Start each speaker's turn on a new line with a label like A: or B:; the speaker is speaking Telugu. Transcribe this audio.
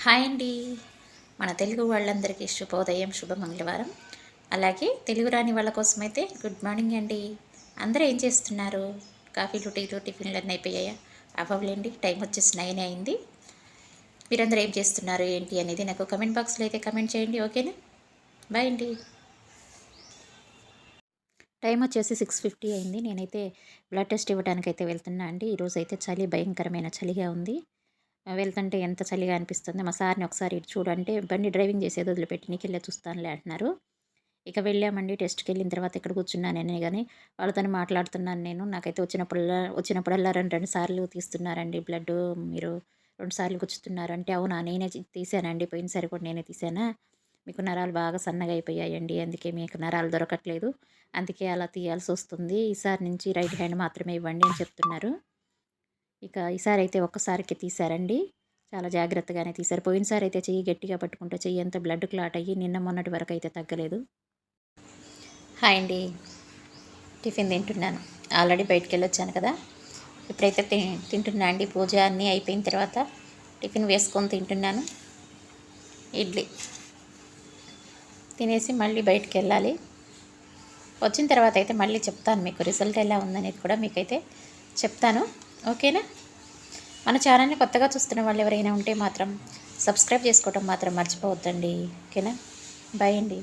A: హాయ్ అండి. మన తెలుగు వాళ్ళందరికీ శుభోదయం, శుభ మంగళవారం. అలాగే తెలుగు రాని వాళ్ళ కోసమైతే గుడ్ మార్నింగ్ అండి. అందరూ ఏం చేస్తున్నారు? కాఫీలు, టీలు, టిఫిన్లు అన్నీ అయిపోయాయా? అవ్వలేండి, టైం వచ్చేసి 9 అయింది. మీరందరూ ఏం చేస్తున్నారు ఏంటి అనేది నాకు కమెంట్ బాక్స్లో అయితే కమెంట్ చేయండి, ఓకేనా? బాయ్ అండి. టైం వచ్చేసి 6:50 అయింది. నేనైతే బ్లడ్ టెస్ట్ ఇవ్వడానికి అయితే వెళ్తున్నా అండి. ఈరోజు అయితే చలి, భయంకరమైన చలిగా ఉంది. వెళ్తుంటే ఎంత చలిగా అనిపిస్తుంది. మా సార్‌ని ఒకసారి ఇటు చూడు అంటే, బండి డ్రైవింగ్ చేసేది వదిలిపెట్టి నీకెళ్ళే చూస్తానులే అంటున్నారు. ఇక వెళ్ళామండి. టెస్ట్‌కెళ్ళిన తర్వాత ఇక్కడ కూర్చున్నాననే గాని వాళ్ళతోని మాట్లాడుతున్నాను నేను. నాకైతే వచ్చినప్పుడల్లా 2, 2 సార్లు తీస్తున్నారండి బ్లడ్డు. మీరు 2 సార్లు గుచ్చుతున్నారు అంటే, అవునా నేనే తీసానండి. పోయినసారి కూడా నేనే తీసానా? మీకు నరాలు బాగా సన్నగా అయిపోయాయండి. అందుకే మీకు నరాలు దొరకట్లేదు. అందుకే అలా తీయాల్సొస్తుంది. ఈసారి నుంచి రైట్ హ్యాండ్ మాత్రమే ఇవ్వండి అని చెప్తున్నారు. ఇక ఈసారైతే ఒక్కసారికి తీశారండి. చాలా జాగ్రత్తగానే తీశారు. పోయినసారయితే చెయ్యి గట్టిగా పట్టుకుంటే చెయ్యంతా బ్లడ్ క్లాట్ అయ్యి నిన్న మొన్నటి వరకయితే తగ్గలేదు. హాయ్ అండి. టిఫిన్ తింటున్నాను. ఆల్రెడీ బయటికెళ్ళొచ్చాను కదా! ఇప్పుడైతే తింటున్నా అండి. పూజ అన్నీ అయిపోయిన తర్వాత టిఫిన్ వేసుకొని తింటున్నాను. ఇడ్లీ తినేసి మళ్ళీ బయటికెళ్ళాలి. వచ్చిన తర్వాత అయితే మళ్ళీ చెప్తాను మీకు రిజల్ట్ ఎలా ఉందనేది కూడా మీకైతే చెప్తాను, ఓకేనా? మన ఛానల్ని కొత్తగా చూస్తున్న వాళ్ళు ఎవరైనా ఉంటే మాత్రం సబ్స్క్రైబ్ చేసుకోవటం మాత్రం మర్చిపోవద్దండి, ఓకేనా? బాయ్ అండి.